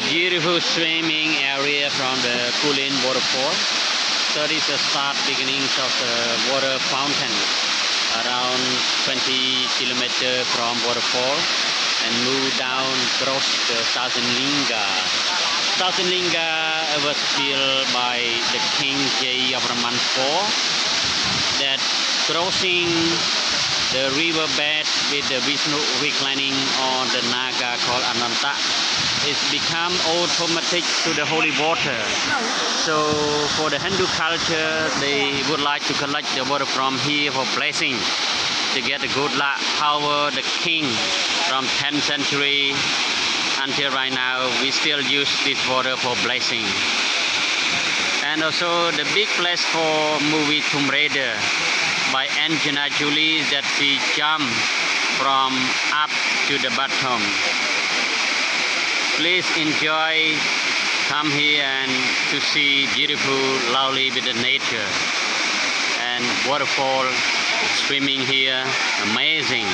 beautiful swimming area from the Kulen waterfall. So this is the start beginnings of the water fountain, around 20 kilometers from waterfall, and move down across the Southern Linga. Southern Linga was built by the King Jayavarman IV, that crossing the riverbed with the Vishnu reclining on the Naga called Ananta. It's become automatic to the holy water. So for the Hindu culture, they would like to collect the water from here for blessing, to get the good luck, power, the king from 10th century until right now. We still use this water for blessing. And also the big place for movie Tomb Raider by Angelina Jolie, that she jumped from up to the bottom. Please enjoy, come here and to see beautiful, lovely with the nature and waterfall swimming here, amazing.